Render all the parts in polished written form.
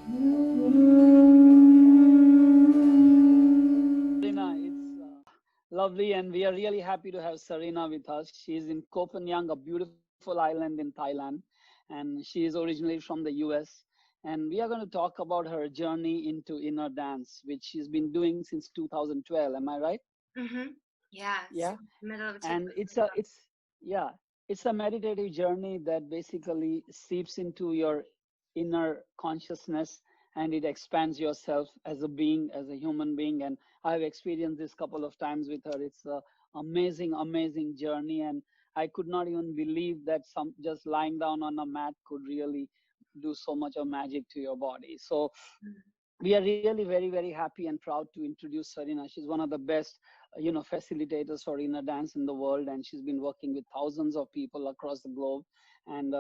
Serena, it's lovely, and we are really happy to have Serena with us. She is in Copenhagen, a beautiful island in Thailand, and she is originally from the US. And we are going to talk about her journey into inner dance, which she's been doing since 2012. Am I right? Mm-hmm. Yeah, Yeah. middle of And 2000. yeah, it's a meditative journey that basically seeps into your inner consciousness, and it expands yourself as a being, as a human being. And I've experienced this couple of times with her. It's a amazing journey, and I could not even believe that some just lying down on a mat could really do so much of magic to your body. So we are really very happy and proud to introduce Serena. She's one of the best facilitators for inner dance in the world, and she's been working with thousands of people across the globe. And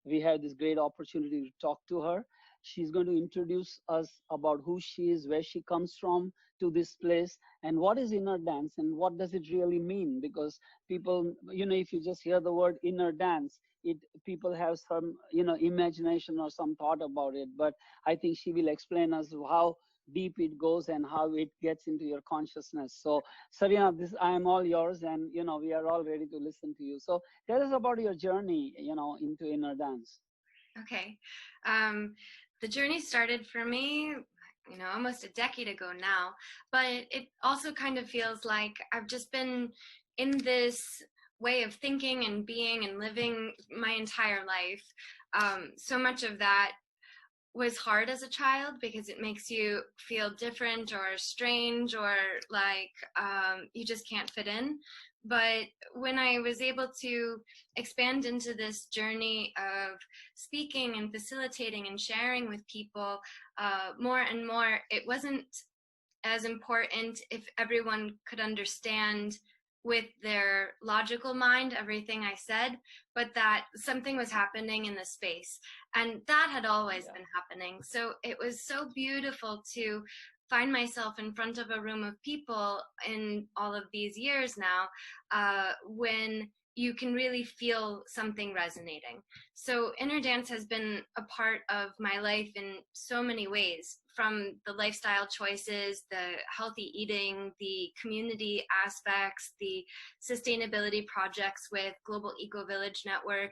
we have this great opportunity to talk to her. She's going to introduce us about who she is, where she comes from to this place, and what is inner dance and what does it really mean. Because people, if you just hear the word inner dance, it people have some imagination or some thought about it. But I think she will explain us how deep it goes and how it gets into your consciousness. So, Sarina, this I am all yours, and we are all ready to listen to you. So, tell us about your journey, into inner dance. Okay. Um, the journey started for me, almost a decade ago now, but it also kind of feels like I've just been in this way of thinking and being and living my entire life. So much of that was hard as a child because it makes you feel different or strange or like you just can't fit in. But when I was able to expand into this journey of speaking and facilitating and sharing with people more and more, it wasn't as important if everyone could understand with their logical mind everything I said, but that something was happening in the space. And that had always been happening. So it was so beautiful to find myself in front of a room of people in all of these years now, when you can really feel something resonating. So inner dance has been a part of my life in so many ways, from the lifestyle choices, the healthy eating, the community aspects, the sustainability projects with Global Eco Village Network,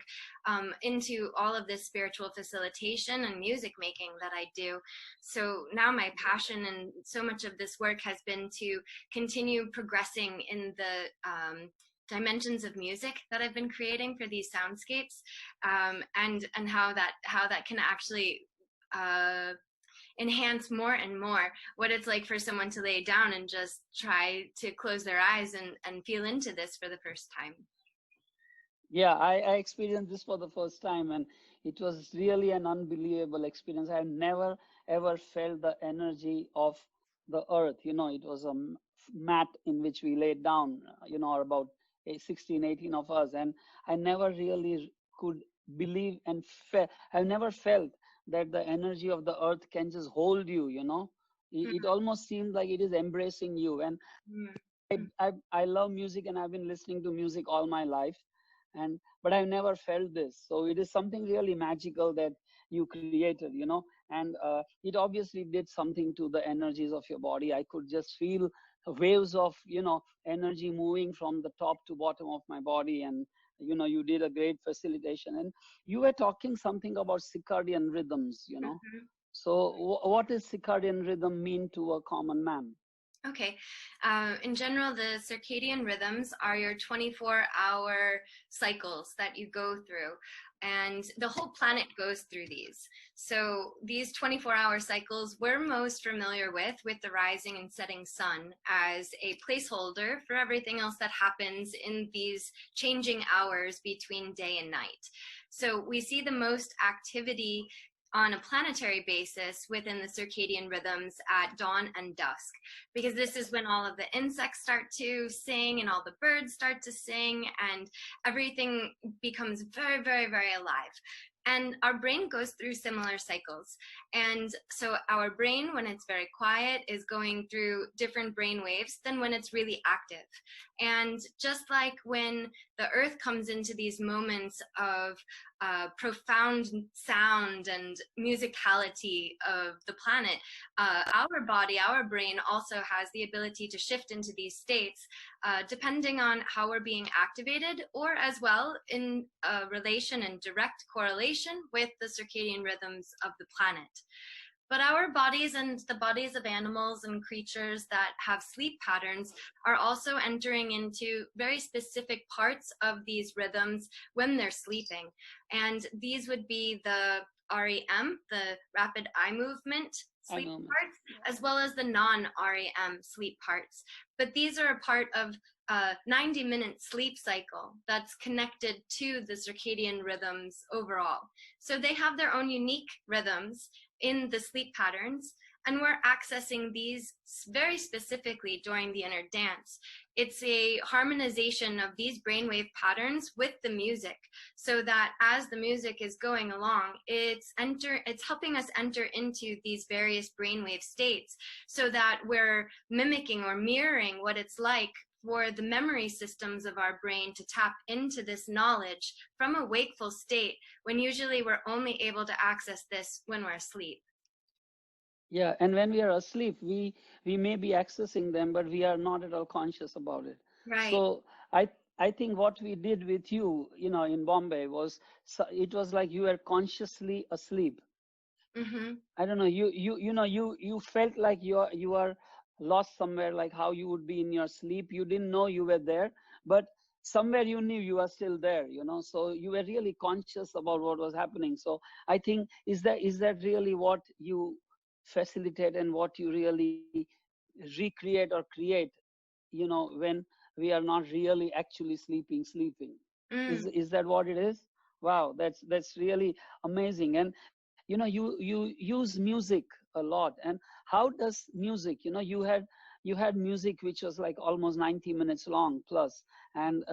into all of this spiritual facilitation and music making that I do. So now my passion and so much of this work has been to continue progressing in the dimensions of music that I've been creating for these soundscapes, and how that can actually enhance more and more what it's like for someone to lay down and just try to close their eyes and feel into this for the first time. Yeah, I experienced this for the first time, and it was really an unbelievable experience. I've never ever felt the energy of the earth. It was a mat in which we laid down, or about 16, 18 of us, and I never really could believe and I've never felt that the energy of the earth can just hold you. It almost seems like it is embracing you. And I love music, and I've been listening to music all my life, but I've never felt this. So it is something really magical that you created, and it obviously did something to the energies of your body. I could just feel waves of energy moving from the top to bottom of my body. And you did a great facilitation, and you were talking something about circadian rhythms. So what does circadian rhythm mean to a common man? Okay. In general, the circadian rhythms are your 24-hour cycles that you go through. And the whole planet goes through these. So these 24-hour cycles we're most familiar with the rising and setting sun as a placeholder for everything else that happens in these changing hours between day and night. So we see the most activity on a planetary basis within the circadian rhythms at dawn and dusk, because this is when all of the insects start to sing and all the birds start to sing and everything becomes very alive. And our brain goes through similar cycles. And so our brain, when it's very quiet, is going through different brain waves than when it's really active. And just like when the earth comes into these moments of profound sound and musicality of the planet, our body, our brain also has the ability to shift into these states depending on how we're being activated, or as well in relation and direct correlation with the circadian rhythms of the planet. But our bodies and the bodies of animals and creatures that have sleep patterns are also entering into very specific parts of these rhythms when they're sleeping. And these would be the REM, the rapid eye movement sleep parts, as well as the non-REM sleep parts. But these are a part of a 90-minute sleep cycle that's connected to the circadian rhythms overall. So they have their own unique rhythms in the sleep patterns, and we're accessing these very specifically during the inner dance. It's a harmonization of these brainwave patterns with the music, so that as the music is going along, it's helping us enter into these various brainwave states, so that we're mimicking or mirroring what it's like for the memory systems of our brain to tap into this knowledge from a wakeful state, when usually we're only able to access this when we're asleep. Yeah, and when we are asleep, we may be accessing them, but we are not at all conscious about it. Right. So I think what we did with you, in Bombay was, it was like you were consciously asleep. Mm-hmm. I don't know, you felt like you are lost somewhere, like how you would be in your sleep. You didn't know you were there, but somewhere you knew you are still there, so you were really conscious about what was happening. So I think, is that really what you facilitate and what you really recreate or create, when we are not really actually sleeping? Is that what it is? Wow, that's really amazing. And you use music a lot. And how does music, you had music which was like almost 90 minutes long plus, and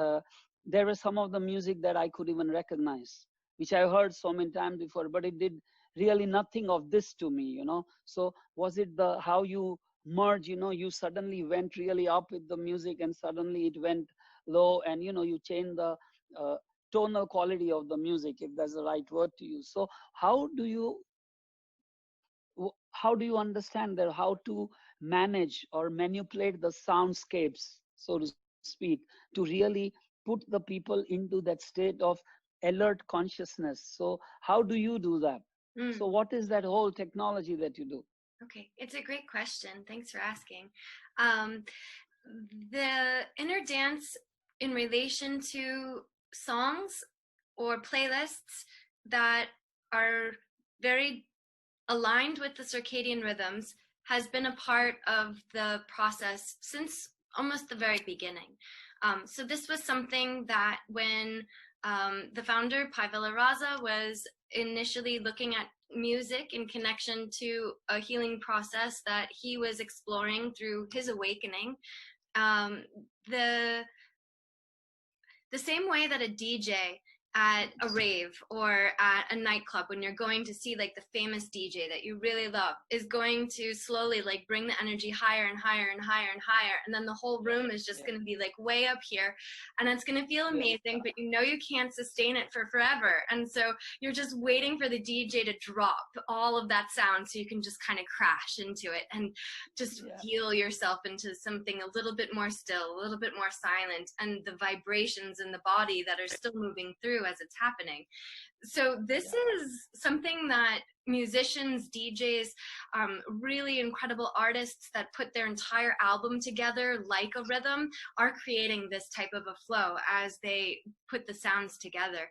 there was some of the music that I could even recognize, which I heard so many times before, but it did really nothing of this to me. So was it how you merge, you suddenly went really up with the music and suddenly it went low, and you changed the tonal quality of the music, if that's the right word to use. So how do you understand that, how to manage or manipulate the soundscapes, so to speak, to really put the people into that state of alert consciousness? So how do you do that? So what is that whole technology that you do? Okay, it's a great question. Thanks for asking. The inner dance in relation to songs or playlists that are very aligned with the circadian rhythms has been a part of the process since almost the very beginning. So this was something that when the founder, Pavel Raza, was initially looking at music in connection to a healing process that he was exploring through his awakening, the same way that a DJ at a rave or at a nightclub, when you're going to see like the famous DJ that you really love, is going to slowly like bring the energy higher and higher and higher and higher, and then the whole room is just going to be like way up here, and it's going to feel amazing, but you can't sustain it for forever, and so you're just waiting for the DJ to drop all of that sound so you can just kind of crash into it and just heal yourself into something a little bit more still, a little bit more silent, and the vibrations in the body that are still moving through as it's happening. So this is something that musicians, DJs, really incredible artists that put their entire album together like a rhythm are creating this type of a flow as they put the sounds together.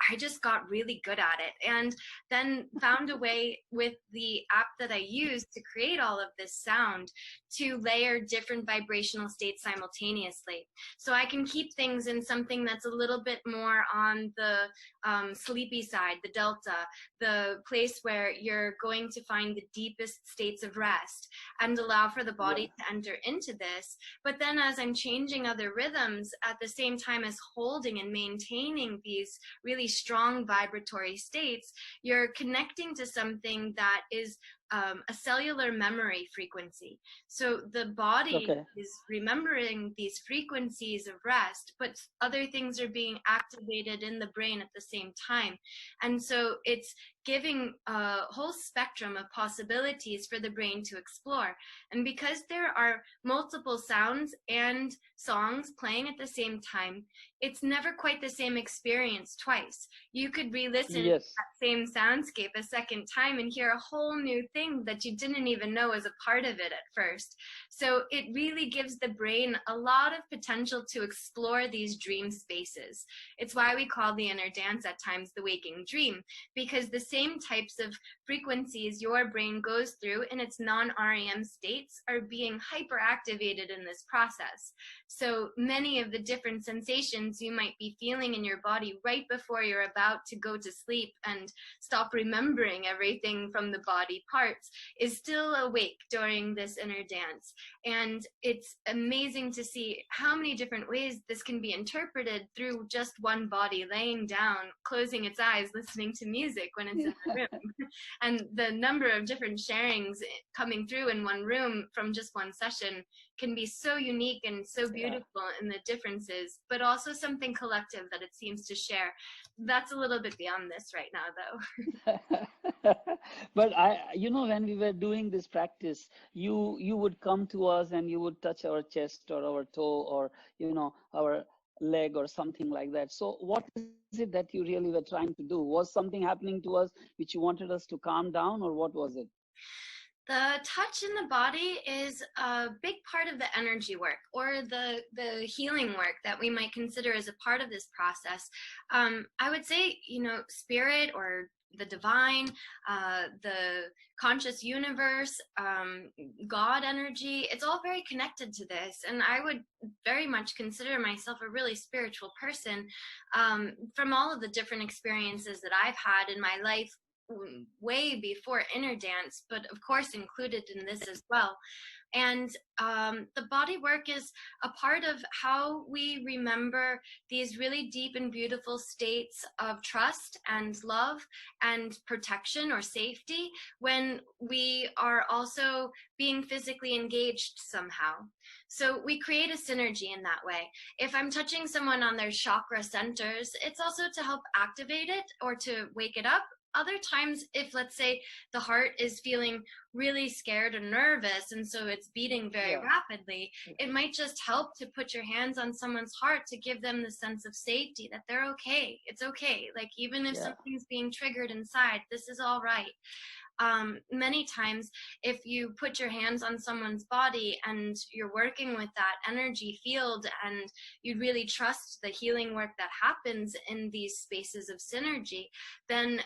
I just got really good at it, and then found a way with the app that I use to create all of this sound to layer different vibrational states simultaneously. So I can keep things in something that's a little bit more on the sleep sleepy side, the delta, the place where you're going to find the deepest states of rest, and allow for the body to enter into this. But then as I'm changing other rhythms at the same time as holding and maintaining these really strong vibratory states, you're connecting to something that is a cellular memory frequency. So the body is remembering these frequencies of rest, but other things are being activated in the brain at the same time. And so it's giving a whole spectrum of possibilities for the brain to explore. And because there are multiple sounds and songs playing at the same time, it's never quite the same experience twice. You could re-listen to that same soundscape a second time and hear a whole new thing that you didn't even know was a part of it at first. So it really gives the brain a lot of potential to explore these dream spaces. It's why we call the inner dance at times the waking dream, because the same types of frequencies your brain goes through in its non-REM states are being hyperactivated in this process. So many of the different sensations you might be feeling in your body right before you're about to go to sleep and stop remembering everything from the body parts is still awake during this inner dance. And it's amazing to see how many different ways this can be interpreted through just one body laying down, closing its eyes, listening to music when it's in the room. And the number of different sharings coming through in one room from just one session can be so unique and so beautiful in the differences, but also something collective that it seems to share. That's a little bit beyond this right now, though. But when we were doing this practice, you would come to us and you would touch our chest or our toe or, our leg or something like that. So what is it that you really were trying to do? Was something happening to us which you wanted us to calm down, or what was it? The touch in the body is a big part of the energy work, or the healing work that we might consider as a part of this process. I would say, spirit or the divine, the conscious universe, God energy, it's all very connected to this. And I would very much consider myself a really spiritual person from all of the different experiences that I've had in my life, way before inner dance, but of course included in this as well. And the body work is a part of how we remember these really deep and beautiful states of trust and love and protection or safety when we are also being physically engaged somehow. So we create a synergy in that way. If I'm touching someone on their chakra centers, it's also to help activate it or to wake it up. Other times, if let's say the heart is feeling really scared or nervous and so it's beating very rapidly, it might just help to put your hands on someone's heart to give them the sense of safety that they're okay. It's okay. Like even if something's being triggered inside, this is all right. Many times, if you put your hands on someone's body and you're working with that energy field and you really trust the healing work that happens in these spaces of synergy, then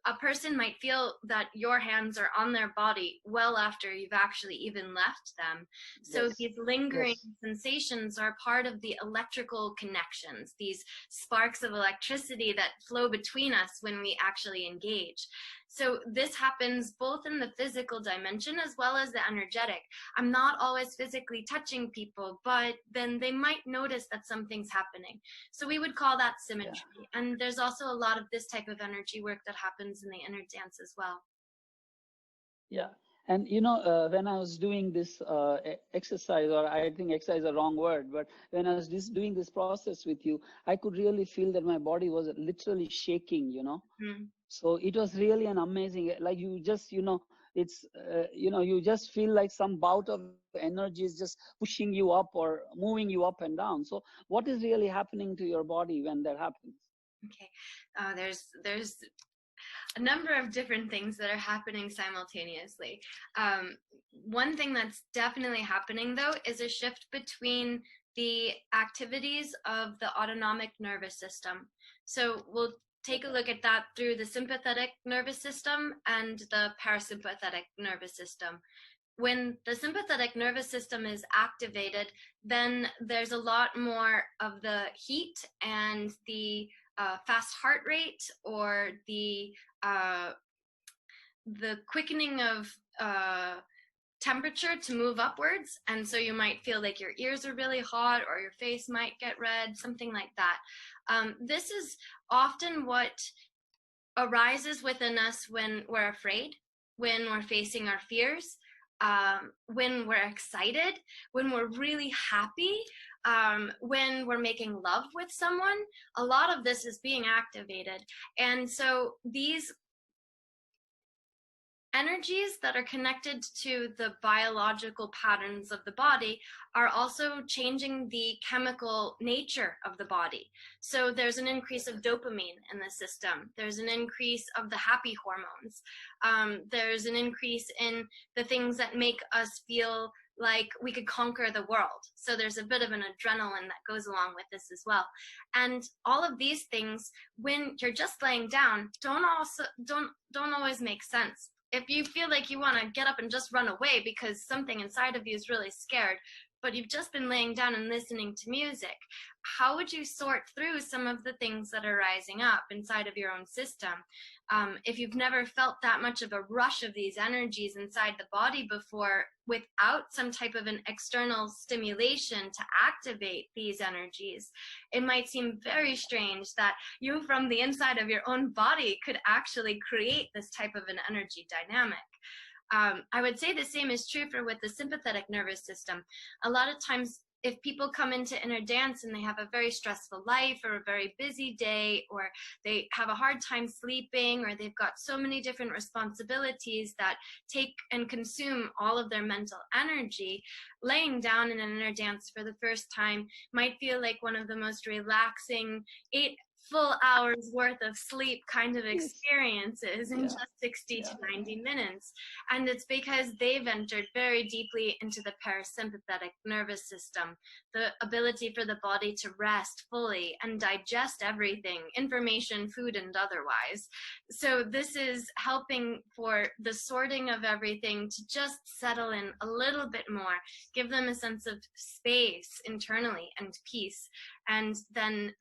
a person might feel that your hands are on their body well after you've actually even left them. So these lingering sensations are part of the electrical connections, these sparks of electricity that flow between us when we actually engage. So this happens both in the physical dimension as well as the energetic. I'm not always physically touching people, but then they might notice that something's happening. So we would call that symmetry. And there's also a lot of this type of energy work that happens in the inner dance as well. Yeah. And, when I was doing this exercise, or I think exercise is a wrong word, but when I was doing this process with you, I could really feel that my body was literally shaking, So it was really an amazing, like you just, it's, you just feel like some bout of energy is just pushing you up or moving you up and down. So what is really happening to your body when that happens? Okay. There's a number of different things that are happening simultaneously. One thing that's definitely happening, though, is a shift between the activities of the autonomic nervous system. So we'll take a look at that through the sympathetic nervous system and the parasympathetic nervous system. When the sympathetic nervous system is activated, then there's a lot more of the heat and the fast heart rate or the quickening of temperature to move upwards, and so you might feel like your ears are really hot or your face might get red, something like that. This is often what arises within us when we're afraid, when we're facing our fears, when we're excited, when we're really happy, when we're making love with someone. A lot of this is being activated. And so these energies that are connected to the biological patterns of the body are also changing the chemical nature of the body. So there's an increase of dopamine in the system. There's an increase of the happy hormones. There's an increase in the things that make us feel like we could conquer the world. So there's a bit of an adrenaline that goes along with this as well. And all of these things, when you're just laying down, don't always make sense. If you feel like you want to get up and just run away because something inside of you is really scared, but you've just been laying down and listening to music, how would you sort through some of the things that are rising up inside of your own system? If you've never felt that much of a rush of these energies inside the body before without some type of an external stimulation to activate these energies, it might seem very strange that you from the inside of your own body could actually create this type of an energy dynamic. I would say the same is true with the sympathetic nervous system. A lot of times, if people come into inner dance and they have a very stressful life or a very busy day, or they have a hard time sleeping, or they've got so many different responsibilities that take and consume all of their mental energy, laying down in an inner dance for the first time might feel like one of the most relaxing 8 full hours worth of sleep kind of experiences in just 60 to 90 minutes. And it's because they've entered very deeply into the parasympathetic nervous system, the ability for the body to rest fully and digest everything, information, food, and otherwise. So this is helping for the sorting of everything to just settle in a little bit more, give them a sense of space internally and peace, and then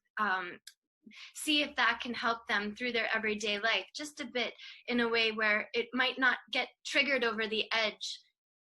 see if that can help them through their everyday life just a bit, in a way where it might not get triggered over the edge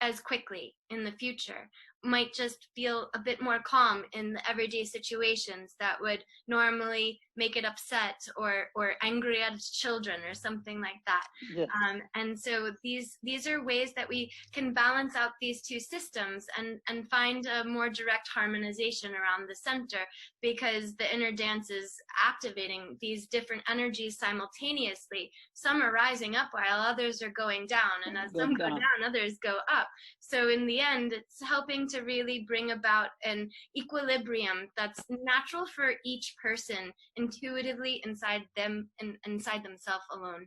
as quickly in the future, might just feel a bit more calm in the everyday situations that would normally make it upset or angry at children or something like that. Yes. And so these are ways that we can balance out these two systems and find a more direct harmonization around the center, because the inner dance is activating these different energies simultaneously. Some are rising up while others are going down, and as some go down, others go up. So in the end, it's helping to really bring about an equilibrium that's natural for each person intuitively inside them and inside themselves alone.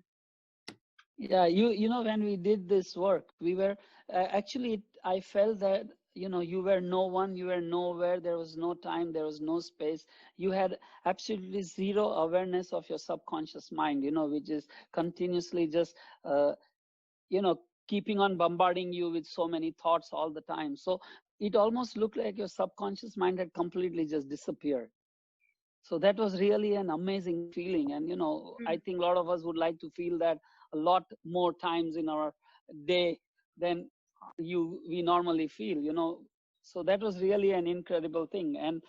Yeah, you know, when we did this work, we were actually, I felt that, you know, you were no one, you were nowhere, there was no time, there was no space. You had absolutely zero awareness of your subconscious mind, you know, which is continuously just, you know, keeping on bombarding you with so many thoughts all the time. So it almost looked like your subconscious mind had completely just disappeared. So that was really an amazing feeling. And, you know, I think a lot of us would like to feel that a lot more times in our day than we normally feel, you know. So that was really an incredible thing. And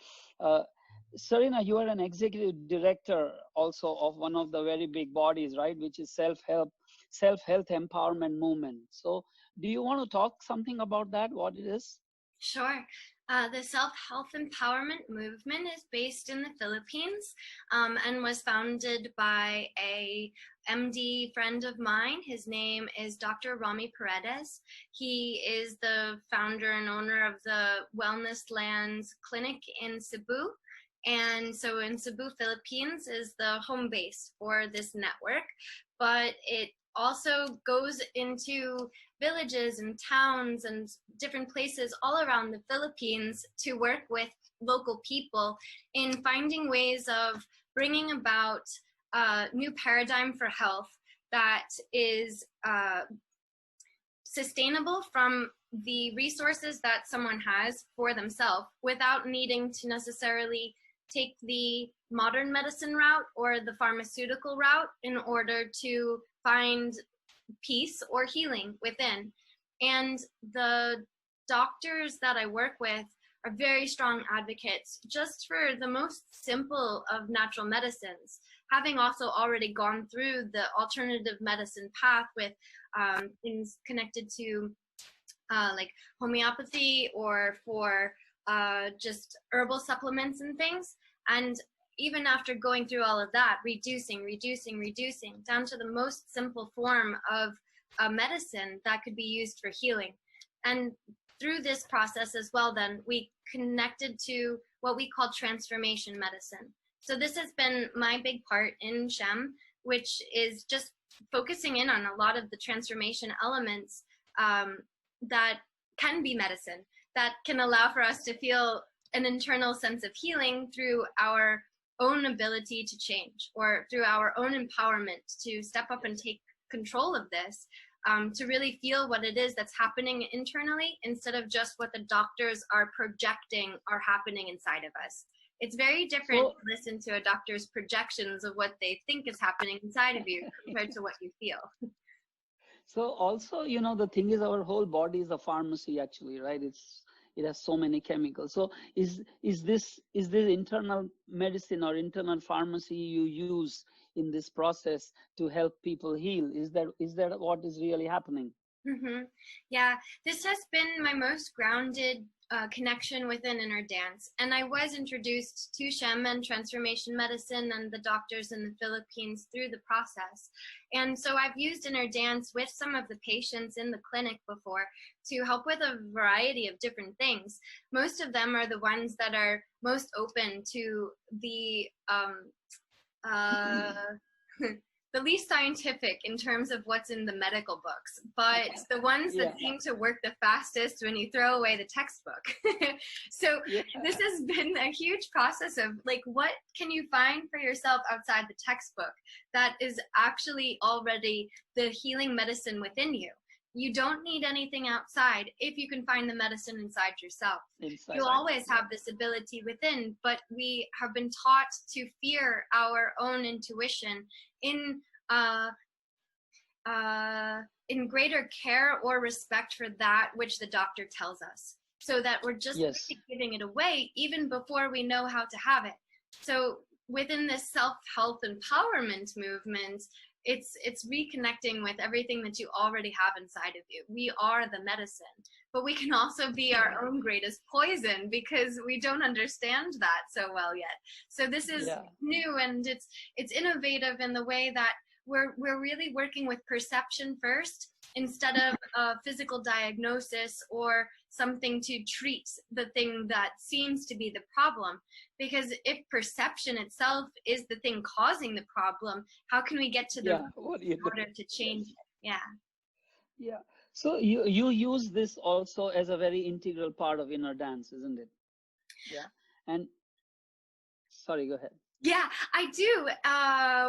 Serena, you are an executive director also of one of the very big bodies, right, which is self-health empowerment movement. So do you want to talk something about that, what it is? Sure. The self-health empowerment movement is based in the Philippines and was founded by a MD friend of mine. His name is Dr. Rami Paredes. He is the founder and owner of the Wellness Lands Clinic in Cebu. And so in Cebu, Philippines is the home base for this network, but it also goes into villages and towns and different places all around the Philippines to work with local people in finding ways of bringing about a new paradigm for health that is sustainable from the resources that someone has for themselves without needing to necessarily take the modern medicine route or the pharmaceutical route in order to find peace or healing within. And the doctors that I work with are very strong advocates just for the most simple of natural medicines, having also already gone through the alternative medicine path with things connected to like homeopathy or for just herbal supplements and things. And even after going through all of that, reducing down to the most simple form of a medicine that could be used for healing. And through this process as well, then we connected to what we call transformation medicine. So this has been my big part in Shem, which is just focusing in on a lot of the transformation elements that can be medicine, that can allow for us to feel an internal sense of healing through our own ability to change, or through our own empowerment to step up and take control of this, to really feel what it is that's happening internally instead of just what the doctors are projecting are happening inside of us. It's very different to listen to a doctor's projections of what they think is happening inside of you compared to what you feel. So also, you know, the thing is, our whole body is a pharmacy, actually, right? It has so many chemicals. So is this internal medicine or internal pharmacy you use in this process to help people heal? Is that what is really happening? Mm-hmm. Yeah, this has been my most grounded connection within inner dance. And I was introduced to Shem and transformation medicine and the doctors in the Philippines through the process. And so I've used inner dance with some of the patients in the clinic before to help with a variety of different things. Most of them are the ones that are most open to the the least scientific in terms of what's in the medical books, but the ones that seem to work the fastest when you throw away the textbook. So this has been a huge process of like, what can you find for yourself outside the textbook that is actually already the healing medicine within you? You don't need anything outside if you can find the medicine inside yourself. You'll always have this ability within, but we have been taught to fear our own intuition in greater care or respect for that which the doctor tells us, so that we're just giving it away even before we know how to have it. So within this self-help empowerment movement, it's reconnecting with everything that you already have inside of you. We are the medicine, but we can also be our own greatest poison because we don't understand that so well yet. So this is new, and it's innovative in the way that we're really working with perception first instead of a physical diagnosis or something to treat the thing that seems to be the problem. Because if perception itself is the thing causing the problem, how can we get to the root in order to change it? Yeah. So you use this also as a very integral part of inner dance, isn't it? Yeah. And sorry, go ahead. Yeah, I do.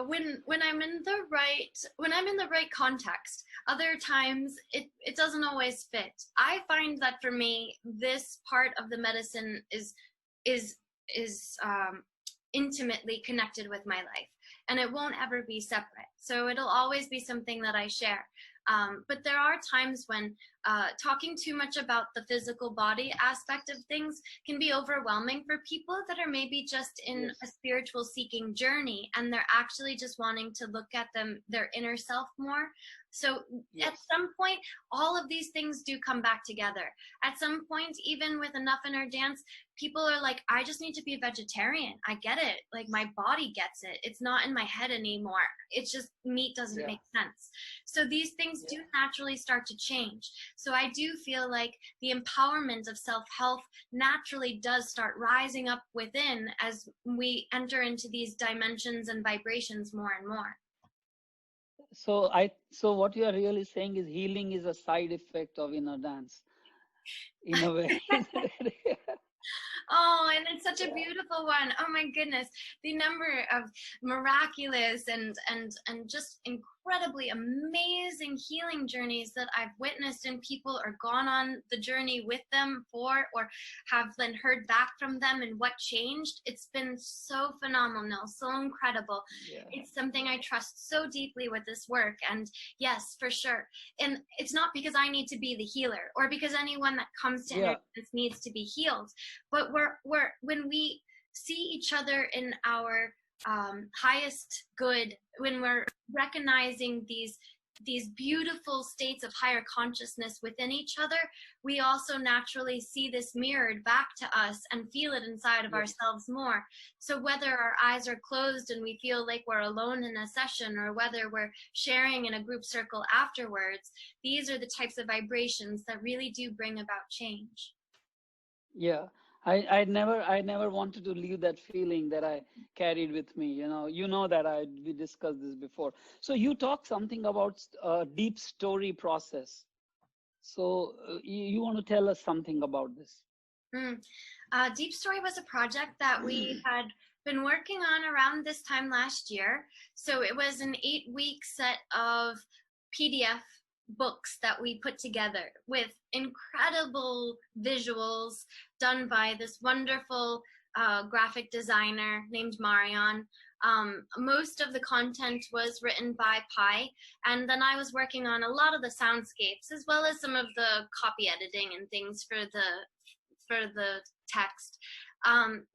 When I'm in the right context. Other times it doesn't always fit. I find that for me, this part of the medicine is intimately connected with my life, and it won't ever be separate. So it'll always be something that I share. But there are times when talking too much about the physical body aspect of things can be overwhelming for people that are maybe just in a spiritual seeking journey, and they're actually just wanting to look at their inner self more. So at some point, all of these things do come back together. At some point, even with enough inner dance, people are like, I just need to be a vegetarian. I get it. Like, my body gets it. It's not in my head anymore. It's just meat doesn't make sense. So these things do naturally start to change. So I do feel like the empowerment of self-health naturally does start rising up within as we enter into these dimensions and vibrations more and more. So what you are really saying is healing is a side effect of inner dance, in a way. Oh, and it's such a beautiful one. Oh my goodness, the number of miraculous and just incredible incredibly amazing healing journeys that I've witnessed in people or gone on the journey with them for, or have then heard back from them and what changed, it's been so phenomenal, so incredible. Yeah. It's something I trust so deeply with this work. And yes, for sure. And it's not because I need to be the healer or because anyone that comes to Energy needs to be healed, but when we see each other in our highest good, when we're recognizing these beautiful states of higher consciousness within each other, we also naturally see this mirrored back to us and feel it inside of ourselves more. So whether our eyes are closed and we feel like we're alone in a session, or whether we're sharing in a group circle afterwards, these are the types of vibrations that really do bring about change. Yeah. I never wanted to leave that feeling that I carried with me. You know that we discussed this before. So you talk something about deep story process. So you want to tell us something about this? Deep Story was a project that we had been working on around this time last year. So it was an 8-week set of PDF books that we put together with incredible visuals done by this wonderful graphic designer named Marion. Most of the content was written by Pi, and then I was working on a lot of the soundscapes as well as some of the copy editing and things for the text.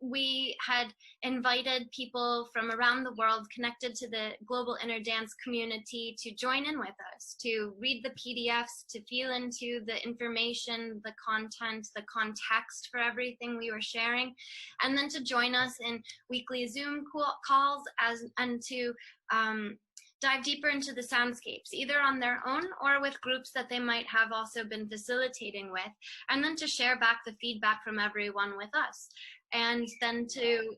We had invited people from around the world connected to the global inner dance community to join in with us, to read the PDFs, to feel into the information, the content, the context for everything we were sharing, and then to join us in weekly Zoom calls and to dive deeper into the soundscapes, either on their own or with groups that they might have also been facilitating with, and then to share back the feedback from everyone with us, and then to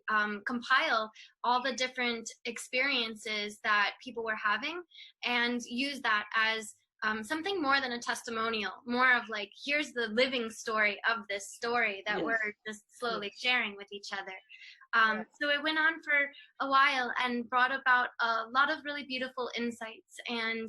compile all the different experiences that people were having and use that as something more than a testimonial, more of like, here's the living story of this story that we're just slowly sharing with each other. So it went on for a while and brought about a lot of really beautiful insights and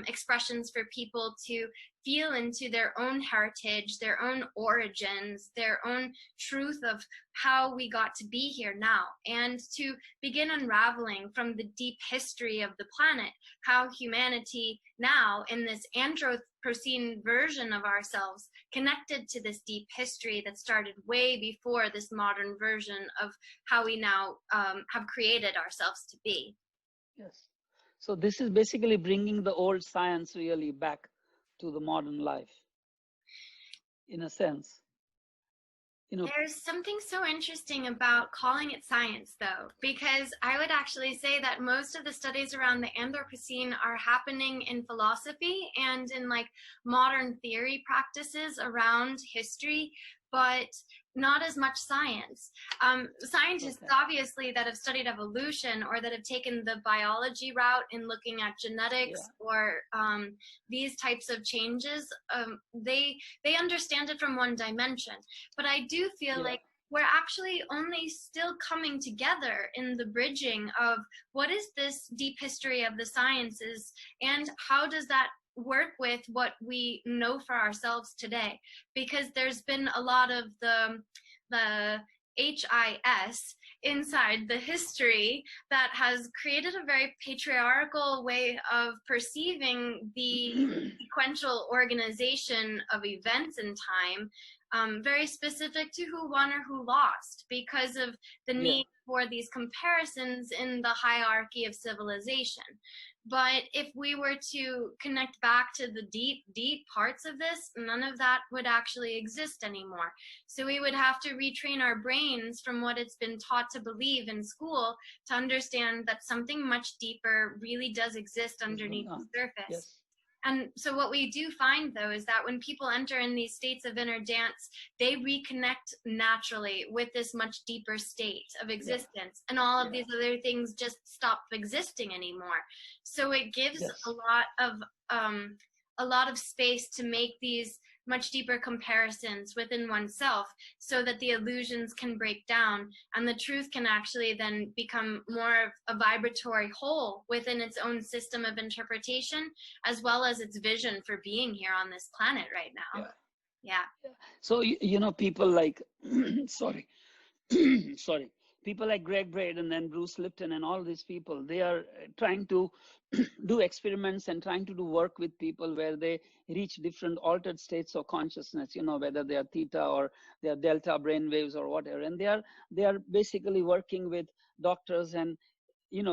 expressions for people to feel into their own heritage, their own origins, their own truth of how we got to be here now, and to begin unraveling from the deep history of the planet, how humanity now in this Anthropocene version of ourselves connected to this deep history that started way before this modern version of how we now have created ourselves to be. Yes. So this is basically bringing the old science really back to the modern life, in a sense. There's something so interesting about calling it science, though, because I would actually say that most of the studies around the Anthropocene are happening in philosophy and in like modern theory practices around history, but not as much science. Scientists, obviously, that have studied evolution or that have taken the biology route in looking at genetics or these types of changes, they understand it from one dimension. But I do feel like we're actually only still coming together in the bridging of what is this deep history of the sciences and how does that work with what we know for ourselves today, because there's been a lot of the HIS inside the history that has created a very patriarchal way of perceiving the sequential organization of events in time, very specific to who won or who lost because of the need for these comparisons in the hierarchy of civilization. But if we were to connect back to the deep, deep parts of this, none of that would actually exist anymore. So we would have to retrain our brains from what it's been taught to believe in school to understand that something much deeper really does exist underneath the surface. And so what we do find, though, is that when people enter in these states of inner dance, they reconnect naturally with this much deeper state of existence. And all of these other things just stop existing anymore. So it gives a lot a lot of space to make these much deeper comparisons within oneself so that the illusions can break down and the truth can actually then become more of a vibratory whole within its own system of interpretation, as well as its vision for being here on this planet right now. Yeah. So, people like, sorry, sorry, people like Greg Braden and Bruce Lipton and all these people, they are trying to do experiments and trying to do work with people where they reach different altered states of consciousness, whether they are theta or they are delta brain waves or whatever. And they are basically working with doctors and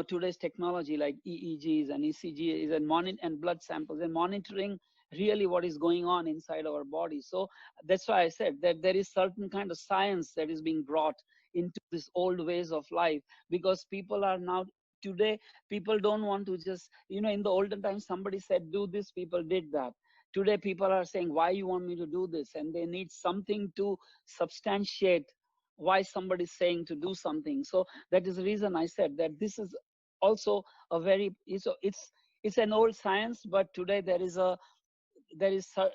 today's technology like EEGs and ECGs and blood samples and monitoring really what is going on inside our body. So that's why I said that there is certain kind of science that is being brought into this old ways of life, because people are now today, people don't want to just, in the olden times somebody said do this, people did that. Today people are saying, why you want me to do this? And they need something to substantiate why somebody's saying to do something. So that is the reason I said that this is also a very, it's an old science, but today there is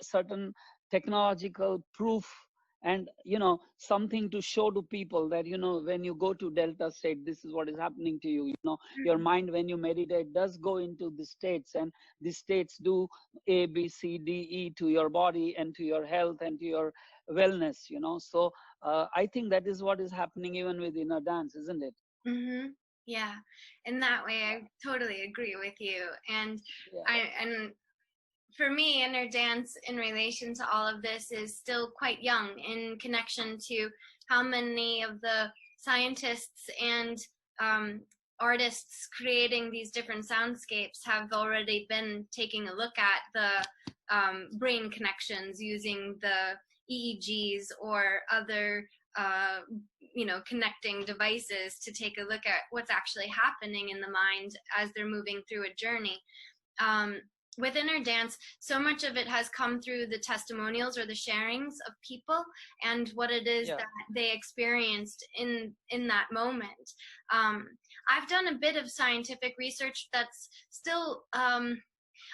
certain technological proof and something to show to people that when you go to delta state, this is what is happening to you. Your mind, when you meditate, does go into the states, and the states do A, B, C, D, E to your body and to your health and to your wellness. So I think that is what is happening even with inner dance, isn't it? Mm-hmm. Yeah, in that way I totally agree with you. And and for me, inner dance in relation to all of this is still quite young in connection to how many of the scientists and artists creating these different soundscapes have already been taking a look at the brain connections using the EEGs or other connecting devices to take a look at what's actually happening in the mind as they're moving through a journey. With inner dance, so much of it has come through the testimonials or the sharings of people and what it is that they experienced in that moment. I've done a bit of scientific research that's still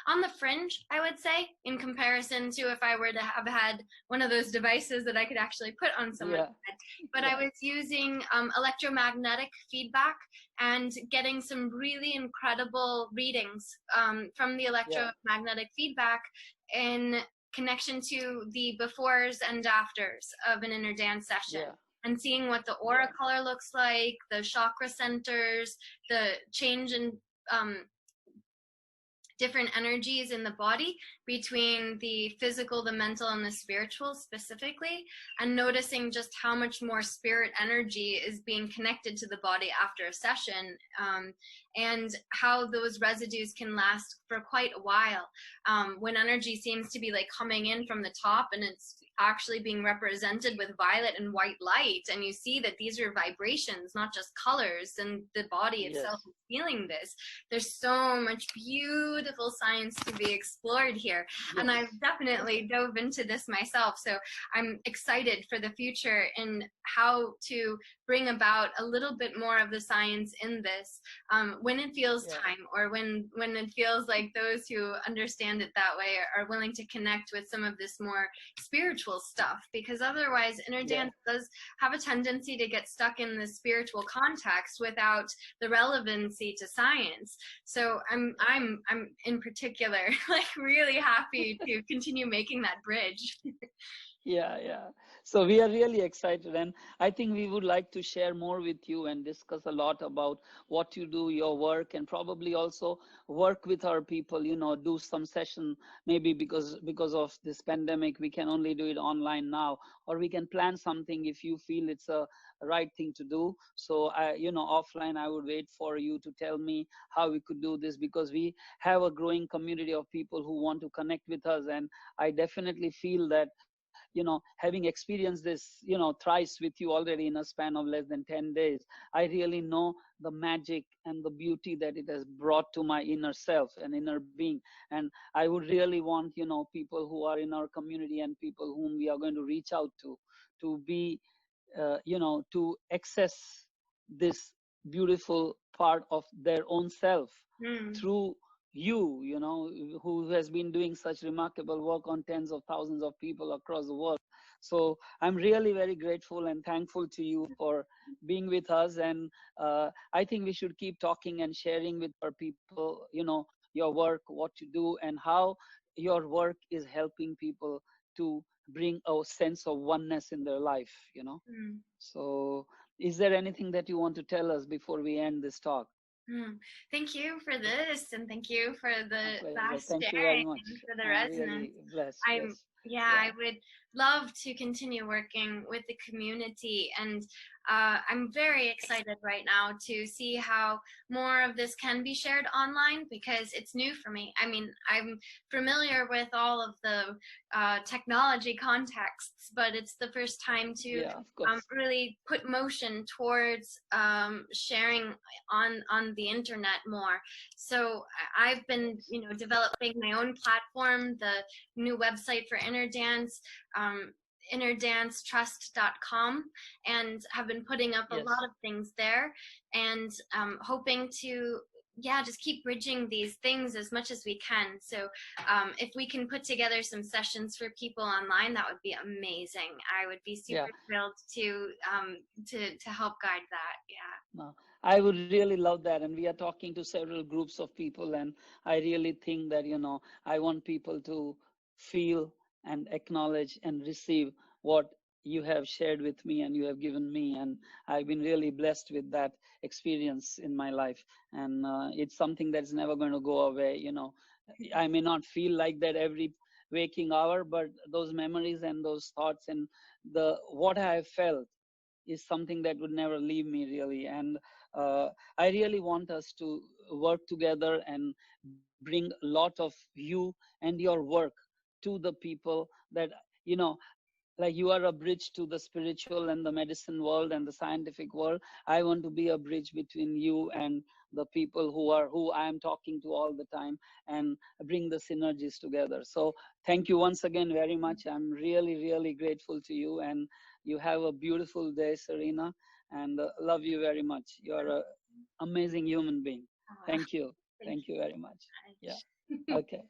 on the fringe, I would say, in comparison to if I were to have had one of those devices that I could actually put on someone's head. But I was using electromagnetic feedback and getting some really incredible readings from the electromagnetic feedback in connection to the befores and afters of an inner dance session. And seeing what the aura color looks like, the chakra centers, the change in different energies in the body between the physical, the mental, and the spiritual specifically, and noticing just how much more spirit energy is being connected to the body after a session, and how those residues can last for quite a while. When energy seems to be like coming in from the top and it's actually being represented with violet and white light, and you see that these are vibrations, not just colors, and the body itself is feeling this. There's so much beautiful science to be explored here, and I've definitely dove into this myself, so I'm excited for the future in how to bring about a little bit more of the science in this when it feels time, or when it feels like those who understand it that way are willing to connect with some of this more spiritual stuff, because otherwise inner dance does have a tendency to get stuck in the spiritual context without the relevancy to science. So I'm in particular like really happy to continue making that bridge. So we are really excited, and I think we would like to share more with you and discuss a lot about what you do, your work, and probably also work with our people, do some session, maybe because of this pandemic, we can only do it online now, or we can plan something if you feel it's a right thing to do. So offline, I would wait for you to tell me how we could do this, because we have a growing community of people who want to connect with us. And I definitely feel that having experienced this, thrice with you already in a span of less than 10 days, I really know the magic and the beauty that it has brought to my inner self and inner being. And I would really want, people who are in our community and people whom we are going to reach out to be, to access this beautiful part of their own self through you know, who has been doing such remarkable work on tens of thousands of people across the world. So I'm really very grateful and thankful to you for being with us. And I think we should keep talking and sharing with our people, you know, your work, what you do, and how your work is helping people to bring a sense of oneness in their life, you know. Mm. So is there anything that you want to tell us before we end this talk? Mm. Thank you for this, and thank you for My the pleasure. vast Thank you very sharing much. and for the I'm resonance. really blessed. I'm Yes. Yeah, I Yeah. would love to continue working with the community, and I'm very excited right now to see how more of this can be shared online because it's new for me. I mean, I'm familiar with all of the technology contexts, but it's the first time to Yeah, of course. really put motion towards sharing on the internet more. So I've been, developing my own platform, the new website for Inner Dance, innerdancetrust.com, and have been putting up a Yes. lot of things there, and hoping to, yeah, just keep bridging these things as much as we can. So if we can put together some sessions for people online, that would be amazing. I would be Yeah. super thrilled to help guide that. Yeah. No, I would really love that. And we are talking to several groups of people. And I really think that, you know, I want people to feel and acknowledge and receive what you have shared with me and you have given me. And I've been really blessed with that experience in my life. And it's something that's never going to go away. You know, I may not feel like that every waking hour, but those memories and those thoughts and what I have felt is something that would never leave me really. And I really want us to work together and bring a lot of you and your work to the people that, you know, like you are a bridge to the spiritual and the medicine world and the scientific world. I want to be a bridge between you and the people who I am talking to all the time, and bring the synergies together. So thank you once again very much. I'm really, really grateful to you, and you have a beautiful day, Serena, and love you very much. You're an amazing human being. Oh, Thank you. thank Thank you you very much. so Yeah. much. Okay.